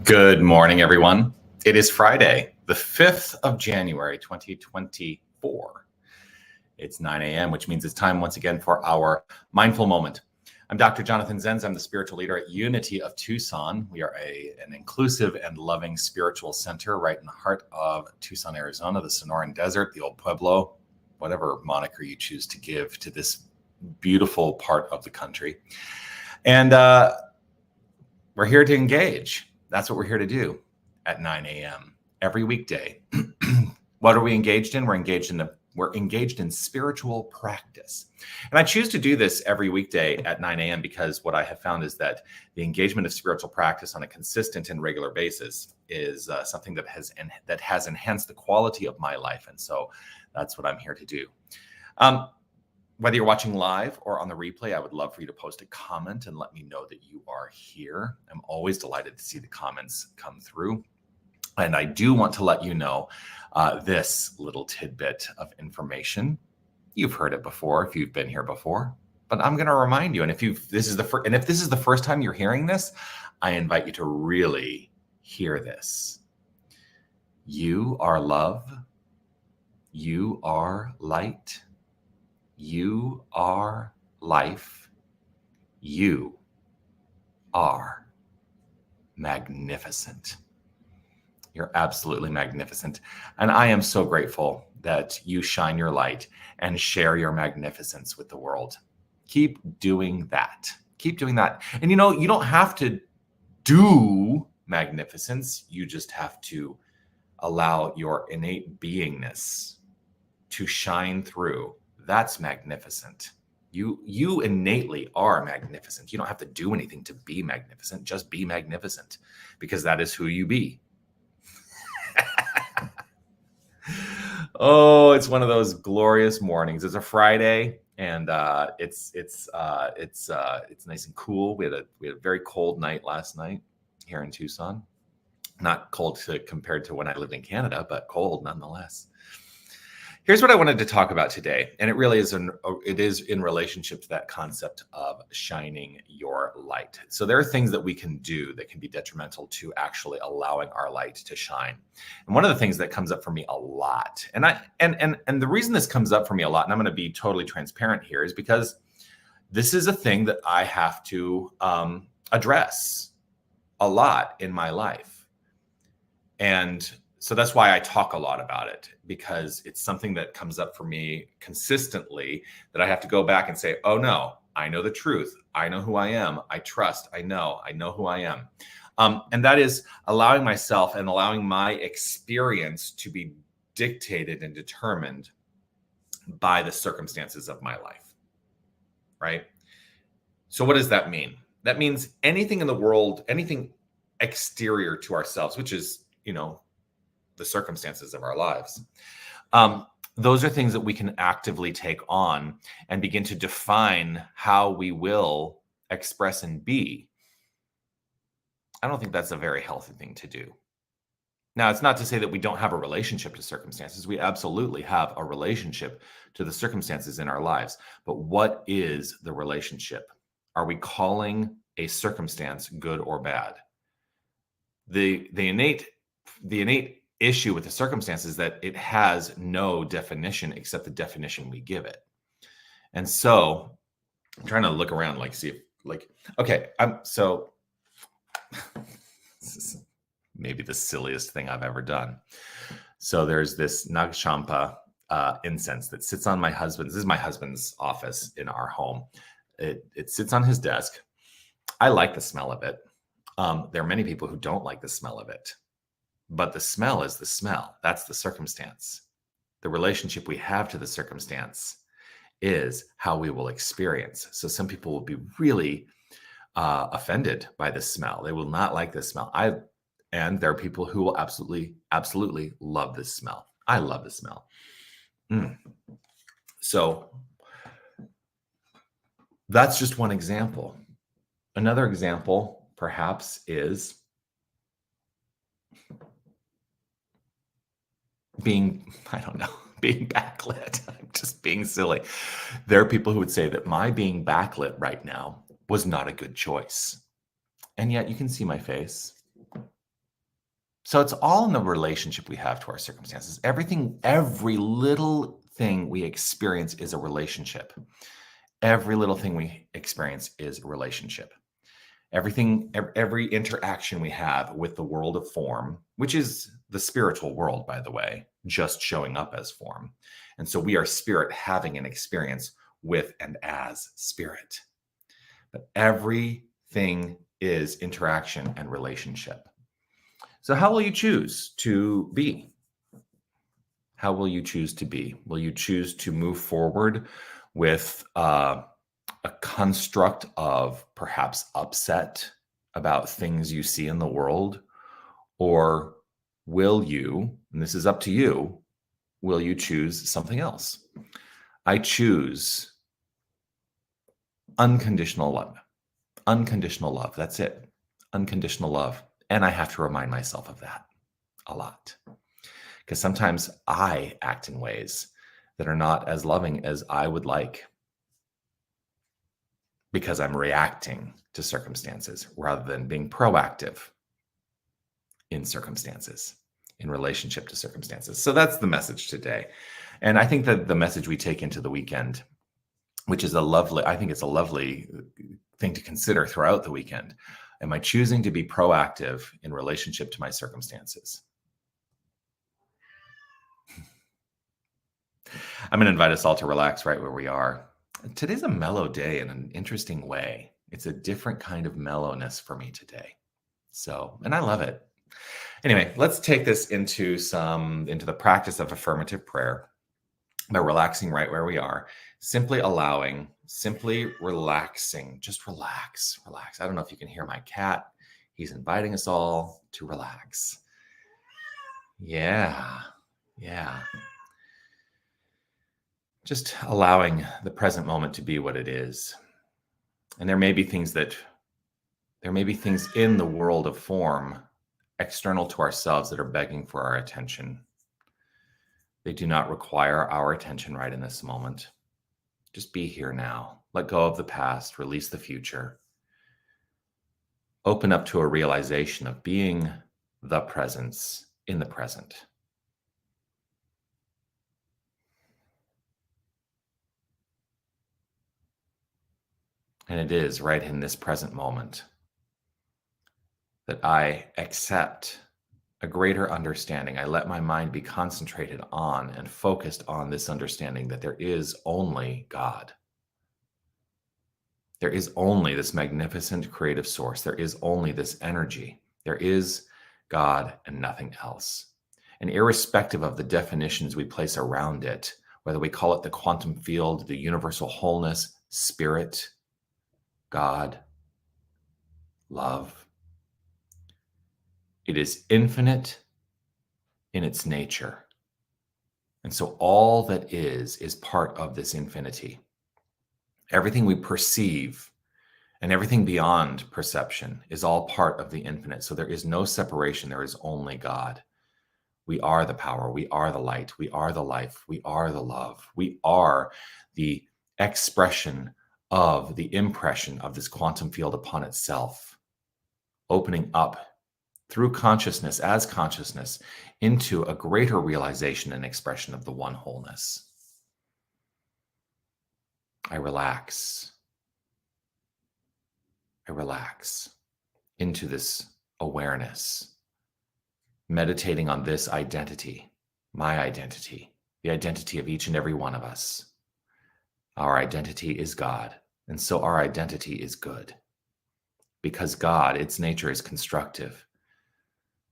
Good morning, everyone. It is Friday, the 5th of January, 2024. It's 9 a.m., which means it's time once again for our mindful moment. I'm Dr. Jonathan Zenz. I'm the spiritual leader at Unity of Tucson. We are an inclusive and loving spiritual center right in the heart of Tucson, Arizona, the Sonoran Desert, the old Pueblo, whatever moniker you choose to give to this beautiful part of the country. And we're here to engage. That's what we're here to do at 9 a.m. every weekday. What are we engaged in? We're engaged in spiritual practice. And I choose to do this every weekday at 9 a.m. because what I have found is that the engagement of spiritual practice on a consistent and regular basis is something that has enhanced the quality of my life. And so that's what I'm here to do. Whether you're watching live or on the replay, I would love for you to post a comment and let me know that you are here. I'm always delighted to see the comments come through. And I do want to let you know this little tidbit of information. You've heard it before if you've been here before, but I'm going to remind you. And if this is the first time you're hearing this, I invite you to really hear this. You are love. You are light. You are life. You are magnificent. You're absolutely magnificent. And I am so grateful that you shine your light and share your magnificence with the world. Keep doing that. Keep doing that. And you don't have to do magnificence. You just have to allow your innate beingness to shine through. That's magnificent. You innately are magnificent. You don't have to do anything to be magnificent. Just be magnificent because that is who you be. Oh, it's one of those glorious mornings. It's a Friday and it's nice and cool. We had a very cold night last night here in Tucson. Not cold compared to when I lived in Canada, but cold nonetheless. Here's what I wanted to talk about today, and it really is in relationship to that concept of shining your light. So there are things that we can do that can be detrimental to actually allowing our light to shine. And one of the things that comes up for me a lot, and the reason this comes up for me a lot, and I'm going to be totally transparent here, is because this is a thing that I have to address a lot in my life. And so that's why I talk a lot about it, because it's something that comes up for me consistently that I have to go back and say, oh no, I know the truth. I know who I am. I trust. I know who I am. And that is allowing myself and allowing my experience to be dictated and determined by the circumstances of my life, right? So what does that mean? That means anything in the world, anything exterior to ourselves, which is, the circumstances of our lives. Those are things that we can actively take on and begin to define how we will express and be. I don't think that's a very healthy thing to do. Now, it's not to say that we don't have a relationship to circumstances. We absolutely have a relationship to the circumstances in our lives. But what is the relationship? Are we calling a circumstance good or bad? The innate issue with the circumstance is that it has no definition except the definition we give it. And so I'm trying to look around, so this is maybe the silliest thing I've ever done. So there's this Nagshampa incense that sits on this is my husband's office in our home. It sits on his desk. I like the smell of it. There are many people who don't like the smell of it. But the smell is the smell. That's the circumstance. The relationship we have to the circumstance is how we will experience. So some people will be really offended by the smell. They will not like this smell. And there are people who will absolutely love this smell. I love the smell. Mm. So that's just one example. Another example, perhaps, is being, I don't know, being backlit. I'm just being silly. There are people who would say that my being backlit right now was not a good choice. And yet you can see my face. So it's all in the relationship we have to our circumstances. Everything, every little thing we experience is a relationship. Every little thing we experience is a relationship. Every interaction we have with the world of form, which is the spiritual world, by the way, just showing up as form. And so we are spirit having an experience with and as spirit. But everything is interaction and relationship. So how will you choose to be? How will you choose to be? Will you choose to move forward with a construct of perhaps upset about things you see in the world? Or will you, and this is up to you, will you choose something else? I choose unconditional love. Unconditional love. That's it. Unconditional love. And I have to remind myself of that a lot. Because sometimes I act in ways that are not as loving as I would like, because I'm reacting to circumstances rather than being proactive in circumstances, in relationship to circumstances. So that's the message today. And I think that the message we take into the weekend, which is I think it's a lovely thing to consider throughout the weekend. Am I choosing to be proactive in relationship to my circumstances? I'm going to invite us all to relax right where we are. Today's a mellow day in an interesting way. It's a different kind of mellowness for me today. So, and I love it. Anyway, let's take this into the practice of affirmative prayer by relaxing right where we are, simply relaxing, just relax. I don't know if you can hear my cat. He's inviting us all to relax. Yeah. Just allowing the present moment to be what it is. And there may be things in the world of form external to ourselves that are begging for our attention. They do not require our attention right in this moment. Just be here now. Let go of the past, release the future. Open up to a realization of being the presence in the present. And it is right in this present moment that I accept a greater understanding. I let my mind be concentrated on and focused on this understanding that there is only God. There is only this magnificent creative source. There is only this energy. There is God and nothing else. And irrespective of the definitions we place around it, whether we call it the quantum field, the universal wholeness, spirit, God, love, it is infinite in its nature. And so all that is part of this infinity. Everything we perceive and everything beyond perception is all part of the infinite. So there is no separation. There is only God. We are the power. We are the light. We are the life. We are the love. We are the expression of the impression of this quantum field upon itself, opening up through consciousness as consciousness into a greater realization and expression of the one wholeness. I relax into this awareness, meditating on this identity, my identity, the identity of each and every one of us. Our identity is God, and so our identity is good, because God, its nature is constructive.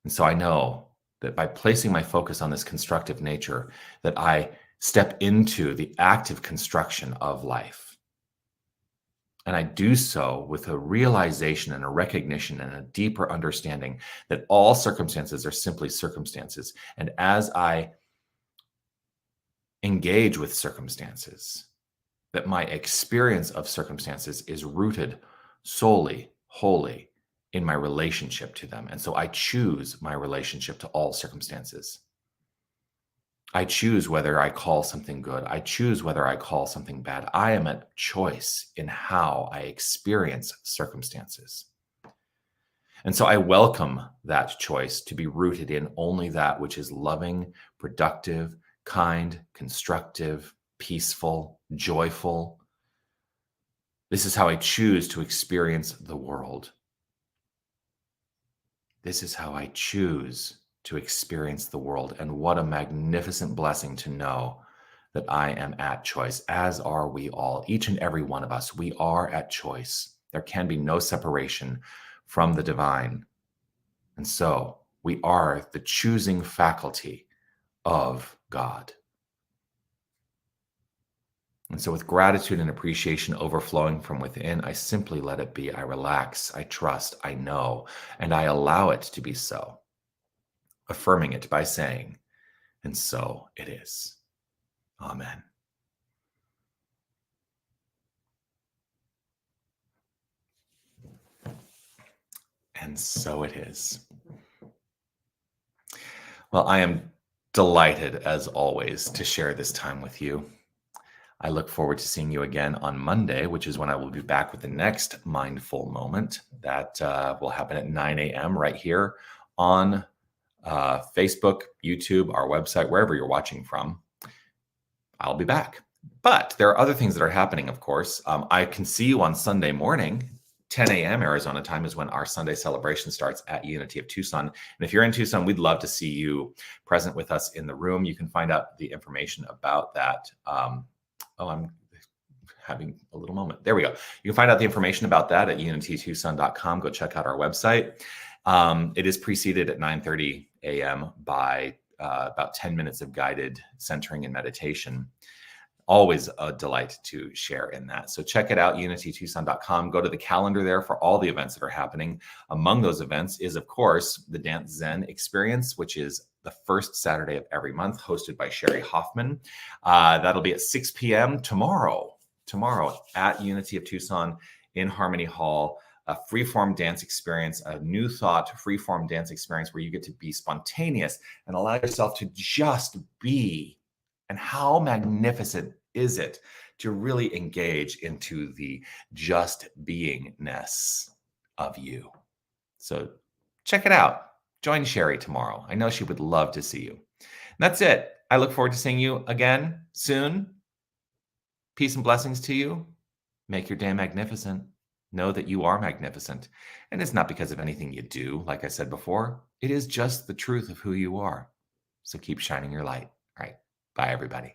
And so I know that by placing my focus on this constructive nature, that I step into the active construction of life. And I do so with a realization and a recognition and a deeper understanding that all circumstances are simply circumstances. And as I engage with circumstances, that my experience of circumstances is rooted solely, wholly in my relationship to them. And so I choose my relationship to all circumstances. I choose whether I call something good. I choose whether I call something bad. I am at choice in how I experience circumstances. And so I welcome that choice to be rooted in only that which is loving, productive, kind, constructive, peaceful, joyful. This is how I choose to experience the world. This is how I choose to experience the world. And what a magnificent blessing to know that I am at choice, as are we all. Each and every one of us, we are at choice. There can be no separation from the divine. And so we are the choosing faculty of God. And so with gratitude and appreciation overflowing from within, I simply let it be. I relax, I trust, I know, and I allow it to be so, affirming it by saying, and so it is. Amen. And so it is. Well, I am delighted, as always, to share this time with you. I look forward to seeing you again on Monday, which is when I will be back with the next mindful moment that will happen at 9 a.m. right here on Facebook, YouTube, our website, wherever you're watching from. I'll be back. But there are other things that are happening, of course. I can see you on Sunday morning. 10 a.m. Arizona time is when our Sunday celebration starts at Unity of Tucson. And if you're in Tucson, we'd love to see you present with us in the room. You can find out the information about that. I'm having a little moment. There we go. You can find out the information about that at unitytucson.com. Go check out our website. It is preceded at 9:30 a.m. by about 10 minutes of guided centering and meditation. Always a delight to share in that. So check it out, unitytucson.com. Go to the calendar there for all the events that are happening. Among those events is, of course, the Dance Zen Experience, which is the first Saturday of every month, hosted by Sherry Hoffman. That'll be at 6 p.m. tomorrow at Unity of Tucson in Harmony Hall. A freeform dance experience, a new thought freeform dance experience where you get to be spontaneous and allow yourself to just be. And how magnificent is it to really engage into the just beingness of you? So check it out. Join Sherry tomorrow. I know she would love to see you. And that's it. I look forward to seeing you again soon. Peace and blessings to you. Make your day magnificent. Know that you are magnificent. And it's not because of anything you do, like I said before. It is just the truth of who you are. So keep shining your light. All right. Bye, everybody.